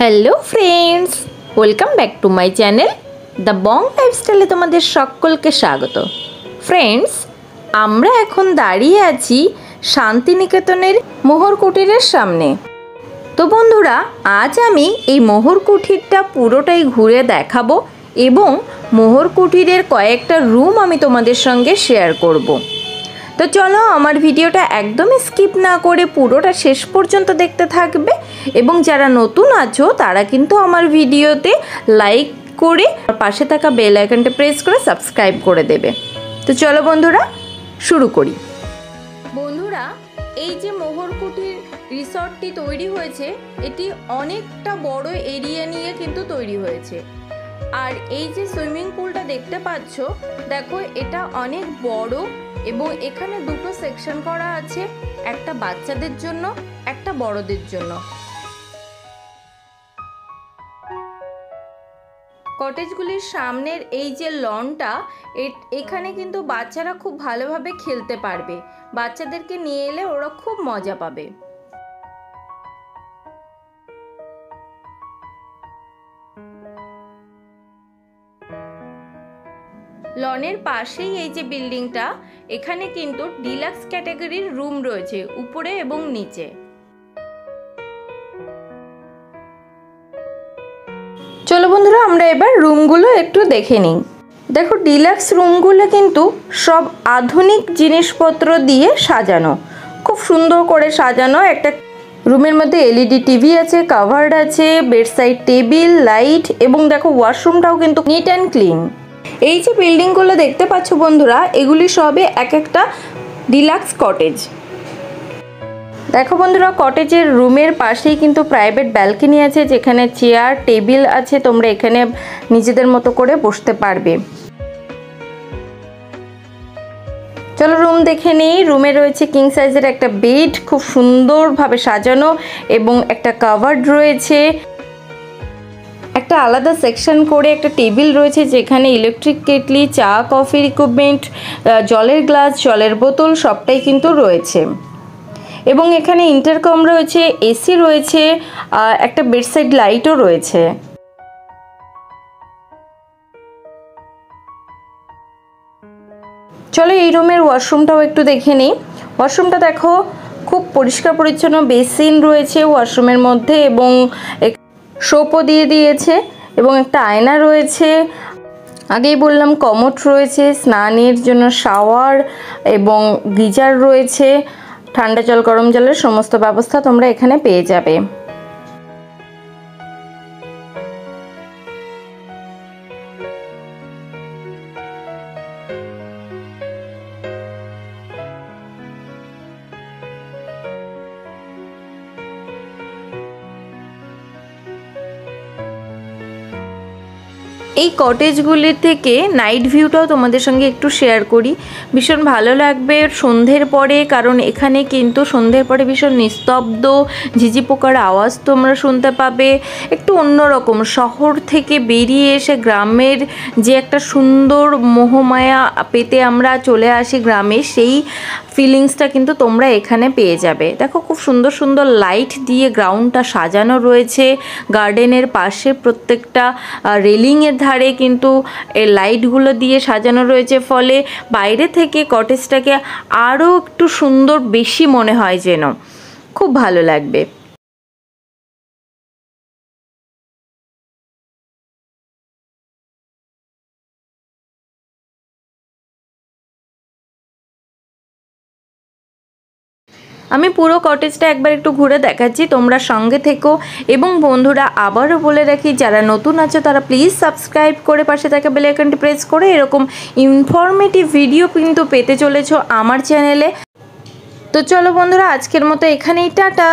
Hello friends, welcome back to my channel the Bong লাইফস্টাইলে তোমাদের সকলকে স্বাগত। ফ্রেন্ডস, আমরা এখন দাঁড়িয়ে আছি শান্তিনিকেতনের মোহর কুটিরের সামনে। তো বন্ধুরা, আজ আমি এই মোহর কুটিরটা পুরোটাই ঘুরে দেখাবো এবং মোহর কুটিরের কয়েকটা রুম আমি তোমাদের সঙ্গে শেয়ার করব। তো চলো, আমার ভিডিওটা একদমই স্কিপ না করে পুরোটা শেষ পর্যন্ত দেখতে থাকবে এবং যারা নতুন আছো তারা কিন্তু আমার ভিডিওতে লাইক করে পাশে থাকা বেল আইকনটা প্রেস করে সাবস্ক্রাইব করে দেবে। তো চলো বন্ধুরা, শুরু করি। বন্ধুরা, এই যে মোহর কুটির রিসর্টটি তৈরি হয়েছে, এটি অনেকটা বড় এরিয়া নিয়ে কিন্তু তৈরি হয়েছে। আর এই যে সুইমিং পুলটা দেখতে পাচ্ছ, দেখো এটা অনেক বড় এবং এখানে দুটো সেকশন করা আছে, একটা বাচ্চাদের জন্য, একটা বড়দের জন্য। কটেজগুলির সামনের এই যে লনটা, এখানে কিন্তু বাচ্চারা খুব ভালোভাবে খেলতে পারবে। বাচ্চাদেরকে নিয়ে এলে ওরা খুব মজা পাবে। লনের পাশেই এই যে বিল্ডিংটা, এখানে কিন্তু ডিলাক্স ক্যাটাগরির রুম রয়েছে উপরে এবং নিচে। চলো বন্ধুরা, আমরা এবার রুমগুলো একটু দেখে নিই। দেখো, ডিলাক্স রুমগুলো কিন্তু সব আধুনিক জিনিসপত্র দিয়ে সাজানো, খুব সুন্দর করে সাজানো। একটা রুমের মধ্যে এলইডি টিভি আছে, কাভার্ড আছে, বেডসাইড টেবিল, লাইট এবং দেখো ওয়াশরুমটাও কিন্তু নিট অ্যান্ড ক্লিন। এই যে বিল্ডিংগুলো দেখতে পাচ্ছ বন্ধুরা, এগুলি সবে এক একটা ডিলাক্স কটেজ। দেখো বন্ধুরা, কটেজের রুমের পাশেই কিন্তু প্রাইভেট ব্যালকনি আছে, যেখানে চেয়ার টেবিল আছে, তোমরা এখানে নিজেদের মতো করে বসতে পারবে। চলো রুম দেখে নিই। রুমে রয়েছে কিং সাইজের একটা বেড, খুব সুন্দরভাবে সাজানো এবং একটা কাভার্ড রয়েছে। একটা আলাদা সেকশন করে একটা টেবিল রয়েছে, যেখানে ইলেকট্রিক কেটলি, চা কফির ইকুইপমেন্ট, জলের গ্লাস, জলের বোতল সবটাই কিন্তু রয়েছে। এবং এখানে ইন্টারকম রয়েছে, এসি রয়েছে, একটা বেডসাইড লাইটও রয়েছে। চলো এই রুমের ওয়াশরুমটাও একটু দেখে নিই। ওয়াশরুমটা দেখো খুব পরিষ্কার পরিচ্ছন্ন, বেসিন রয়েছে ওয়াশরুমের মধ্যে এবং সোপও দিয়ে দিয়েছে এবং একটা আয়না রয়েছে। আগেই বললাম কমোড রয়েছে, স্নানের জন্য শাওয়ার এবং গিজার রয়েছে। ঠান্ডা জল গরম জলের সমস্ত ব্যবস্থা তোমরা এখানে পেয়ে যাবে। এই কটেজগুলি থেকে নাইট ভিউটাও তোমাদের সঙ্গে একটু শেয়ার করি। ভীষণ ভালো লাগবে সন্ধ্যের পরে, কারণ এখানে কিন্তু সন্ধ্যের পরে ভীষণ নিস্তব্ধ, ঝিঝি পোকার আওয়াজ তোমরা শুনতে পাবে। একটু অন্যরকম, শহর থেকে বেরিয়ে এসে গ্রামের যে একটা সুন্দর মোহমায়া পেতে আমরা চলে আসি গ্রামে, সেই ফিলিংসটা কিন্তু তোমরা এখানে পেয়ে যাবে। দেখো খুব সুন্দর সুন্দর লাইট দিয়ে গ্রাউন্ডটা সাজানো রয়েছে। গার্ডেনের পাশে প্রত্যেকটা রেলিংয়ের ধারে কিন্তু এই লাইটগুলো দিয়ে সাজানো রয়েছে, ফলে বাইরে থেকে কটেজটাকে আরও একটু সুন্দর বেশি মনে হয়, যেন খুব ভালো লাগবে। আমি পুরো কটেজটা একবার একটু ঘুরে দেখাচ্ছি, তোমরা সঙ্গে থেকো। এবং বন্ধুরা, আবারও বলে রাখি, যারা নতুন আছে তারা প্লিজ সাবস্ক্রাইব করে পাশে থাকা বেল আইকনটি প্রেস করে এরকম ইনফরমেটিভ ভিডিও কিন্তু পেতে চলেছো আমার চ্যানেলে। তো চলো বন্ধুরা, আজকের মতো এখানেই, টাটা।